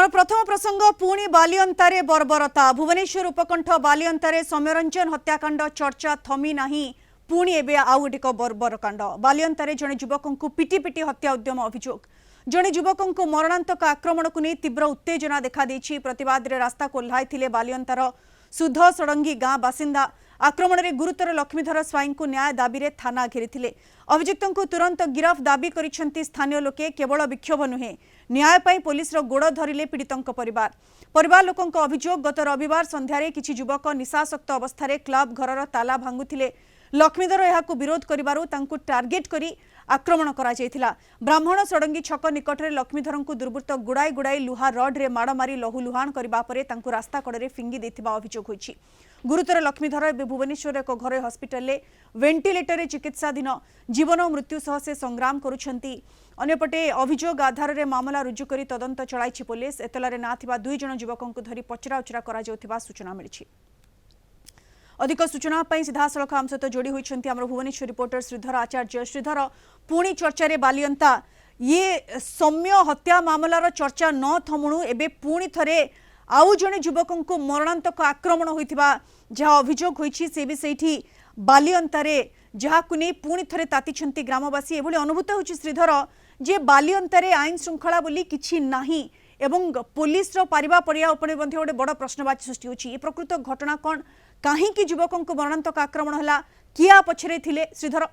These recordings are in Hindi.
आमर प्रथम प्रसंग पुणी बालियंतारे बर्बरता भुवनेश्वर उपकंठ बालियंतारे सौम्यरंजन हत्याकांड चर्चा थमी नाही पुणी एबे आउ एक बर्बरकांड बालियंतारे जड़े युवक को पिटी पिटी हत्या उद्यम अभियोग जड़े युवक को मरणांतक आक्रमण को नहीं तीव्र उत्तेजना देखा देछि प्रतिवाद रे रास्ता को ओह्लाइथिले बालियंतार सुध सड़ंगी गाँ बासिंदा आक्रमण में गुरुतर लक्ष्मीधर स्वाई को न्याय दाबी रे थाना घेरी अभियुक्त को तुरंत गिरफ दाबी करिसेंती स्थानीय लोके केवल विक्षोभ नुहे न्याय पाई पुलिस रो गोड़ धरिले पीड़ितों परिवार लोकों अभियोग गत रविवार संध्यारे किछि युवक निशासक्त अवस्था क्लब घरर ताला भांगुथिले लक्ष्मीधर यहाकु विरोध करिबारु तांकु टार्गेट करी आक्रमण करा जायथिला ब्राह्मण सड़ंगी छक निकट में लक्ष्मीधर को दुर्बृत्त गुड़ाई गुड़ाई लुहा रड रे माड़ मारी लहुलुहाण करबा परे तांकु रास्ता कड़े फिंगी देथिबा अभियोग होइछि गुरुतर लक्ष्मीधर एवं भुवनेश्वर एक घर हस्पिटाल वेंटिलेटर चिकित्साधीन जीवन मृत्यु सह से संग्राम करुछंती अन्यपटे अभियोग आधार में मामला रुजु करी तदंत चलाई पुलिस एतलारे ना थिबा 2 जण युवकों को धरी पचराउचरा करा जाउथिबा सूचना मिली अधिक सूचना सीधा सड़क आम सहित जोड़ी होती आम भुवनेश्वर रिपोर्टर श्रीधर आचार्य श्रीधर पुणी चर्चा बालियंता ये सौम्य हत्या मामलार चर्चा न थमुणु एबे पुणी थरे आउ जड़े युवक को मरणांतक आक्रमण होइथिबा जहाँ अभियोग होइछि से भी सेठी बालियंतारे जहाकु नहीं पुणी थरे तातिछंती ग्रामवासी एभली अनुभूत होइछि श्रीधर जे बालियंतारे आईन श्रृंखला बोली किछि नाही एवं पुलिस रो पारिबा परिया उपरे मध्ये गोटे बड़ प्रश्नवाची सृष्टि होछि ए प्रकृत घटना कोन काहे कि युवकों को मरणांतक आक्रमण हला किया पछरे थिले श्रीधर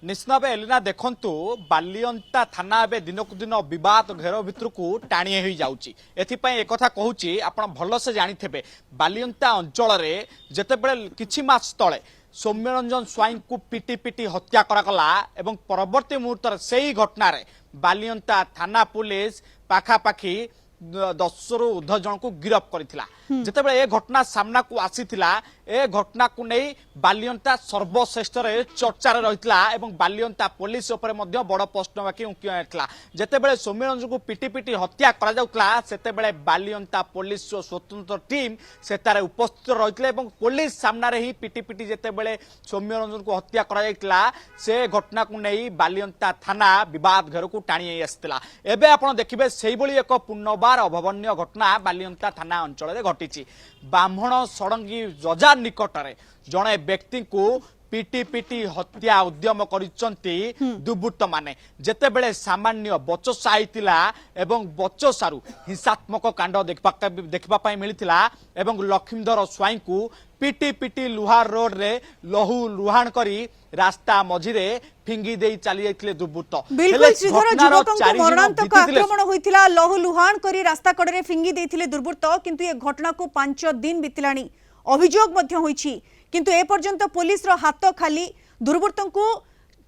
निश्चित भाव एलिना देखंतु बालियंता थाना ए दिनकु दिन विवाद घेर भितर को टाणी हो जाउची एथिपई एक कथा कहूची आपण भल से जानी थेबे बालियंता अंचल रे जेतेबेले किछि मास तळे सौम्यरंजन स्वाई को पिटी पिटी हत्या करागला एवं परवर्ती मुहूर्त से ही घटना रे बालियंता थाना पुलिस पाखापाखी 10 रु ऊर्ध्व जन को गिरफ्त करथिला जेतेबेले ए घटना सामना को आसीथिला ए घटना को नहीं बालियंता सर्वश्रेष्ठ रे चर्चा रे रहितला एवं बालियंता पुलिस ऊपर मध्ये बड़ प्रश्नवाची उंकिला जेतेबेले सौम्यरंजन को पिटी पिटी हत्या करा जाउतला सेतेबेले बालियंता पुलिस स्वतंत्र टीम सेतारे उपस्थित रहितले एवं पुलिस सामना रे ही पिटी पिटी जेतेबेले सौम्यरंजन को हत्या करा जाइतला से घटना को नहीं बालियंता थाना विवाद घर को टाणी आसीतला एबे आपण देखिबे सेही बळी एक पुनर्बार अभावनीय घटना बालियंता थाना अंचल रे घटिछि ब्राह्मण सड़ंगी रजा निकटरे जड़े व्यक्ति को पिटी पिटी हत्या उद्यम करिसंती दुर्बृत्त माने जेतेबेले सामान्य बचसा आइतिला एवं बचसारु हिंसात्मक कांड देखबा पाई मिलितिला एवं लक्ष्मीधर स्वाई को पिटी पिटी लुहार रोड रे लहू लुहाण करी रास्ता मझिरे फिंगी देई चली जाइतिले दुर्बृत्त बिल्कुल श्रीधर युवकों को मरणांतक आक्रमण होइतिला लहू लुहाण करी रास्ता कड़े फिंगी देइतिले दुर्बृत्त किंतु ये घटना को 5 दिन बितिलाणी अभियोग मध्य होइछि किंतु ए पर्यंत पुलिस रो हाथ खाली दुर्बृत्तों को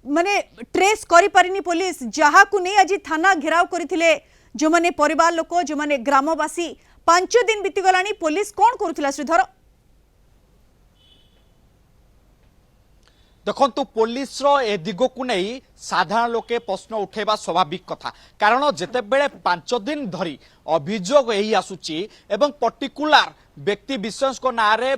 माने ट्रेस करि पारिनी पुलिस जहा को नहीं आज थाना घेराव करथिले जो माने परिवार लोक जो माने ग्रामवासी 5 दिन बीती गलानी पुलिस कोन करूथिला श्रीधर देखंतु पुलिस रो ए दिगो को नहीं साधारण लोके प्रश्न उठेबा स्वाभाविक कथा कारण जेतेबेले 5 दिन धरी अभियोग यही आसुची एवं पर्टिकुलर व्यक्ति विशेष को नारे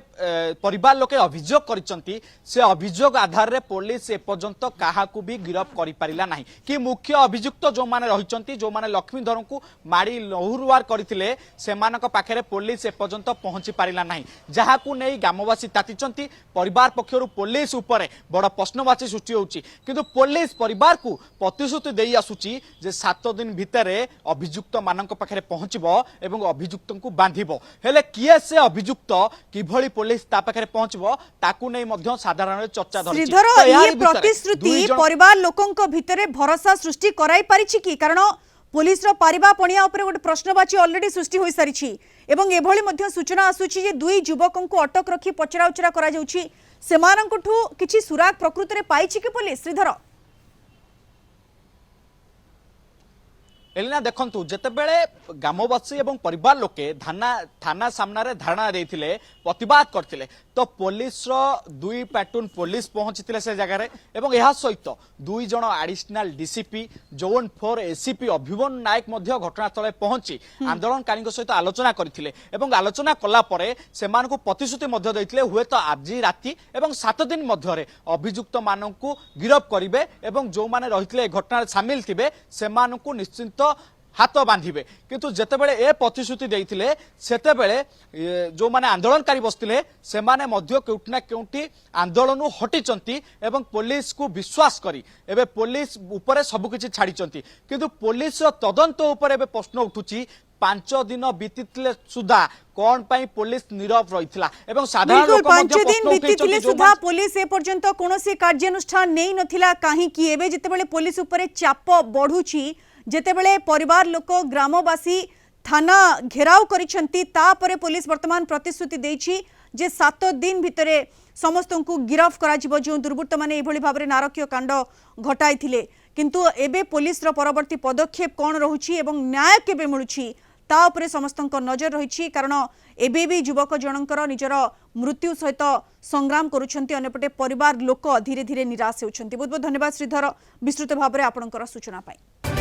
परिवार लोके अभियोग करिसंती से अभियोग आधार रे पुलिस ए पर्यंत काहाकू भी गिरफ्त करि पारिला नाही कि मुख्य अभियुक्त जो माने रहिसंती जो माने लक्ष्मीधर को माड़ी लहुरुवार करथिले सेमानक पाखरे पुलिस ए पर्यंत पहुंची पारिला नाही जहाकू नै ग्रामवासी तातिचंती परिवार पक्षरु पुलिस ऊपर बड़ प्रश्नवाची सृष्टि होउची किंतु पुलिस परिवार को प्रतिश्रुति देई आसुची जे 7 दिन भितरे अभियुक्त मानक पाखरे पहुंचबो एवं अभियुक्त को बांधिबो हेले किए से अभियुक्त किभली पुलिस ता पाखरे पहुंचबो ताकू नै मध्य साधारण चर्चा धरछि श्रीधर ये प्रतिश्रुति परिवार लोकंक भितरे भरोसा सृष्टि कराई पारिछि कि कारण पुलिस रो पारिबा पणिया ऊपर गोटे प्रश्नवाची ऑलरेडी सृष्टि होई सारिछि एवं एभली मध्य सूचना आसुछि जे 2 युवकों को अटक रखी पचराउचरा करा जाउछि सेमानंकठु किछि सुराग प्रकृति रे पाइछि कि पुलिस श्रीधर एलिना देखंतु जेतेबेले ग्रामवासी एवं परिवार लोके थाना सामने धारणा देथिले प्रतिवाद करथिले तो पुलिस रो 2 प्लाटून पुलिस पहुंचीथिले से जगह रे एवं यहा सहित 2 जण एडिशनल डीसीपी जोन 4 एसीपी अभिमन नायक मध्य घटनास्थल पहुंची आंदोलनकारी सहित आलोचना करथिले एवं आलोचना कला परे सेमान को प्रतिश्रुति मध्य दैथिले हुए तो आज राति एवं 7 दिन मध्य अभियुक्त माननकु गिरफ करिवे एवं जो माने रहिथिले घटना शामिल थिबे सेमान को निश्चित हाथ बांधिबे किंतु जेतेबेले ए प्रतिश्रुति देइथिले सेतेबेले जो माने आंदोलनकारी बसथिले से माने मध्य केउटी ना केउटी आंदोलन हटिचंती एवं पुलिस को विश्वास करी एबे पुलिस ऊपर सब किछि छाडिचंती किंतु पुलिस रो तदंत ऊपर एबे प्रश्न उठुची 5 दिन बीतिले सुधा कौन पाई पुलिस नीरव रहिथिला एवं साधारण लोक 5 दिन बीतिले सुधा पुलिस ए पर्यंत कोनोसी कार्यानुष्ठान नै नथिला काहे कि एबे जेतेबेले पुलिस ऊपर चाप बढ़ुची जेतेबेले परिवार लोक ग्रामवासी थाना घेराव करिसंती तापरे पुलिस वर्तमान प्रतिश्रुति देछि जे 7 दिन भितरे समस्त को गिरफ करा जिवो जो दुर्बृत्त माने एभली भाबरे नारकीय कांड घटाइथिले किंतु एबे पुलिस रो परवर्ती पदक्षेप कोन रहुछि एवं न्याय केबे मिलुछि ता उपरे समस्तक नजर रही कारण एबे भी युवक जनकर निजर मृत्यु सहित संग्राम करुछंती अन्यपटे परिवार लोक धीरे धीरे निराश होउछंती। बहुत बहुत धन्यवाद श्रीधर विस्तृत भाव में आपनकर सूचना पाई।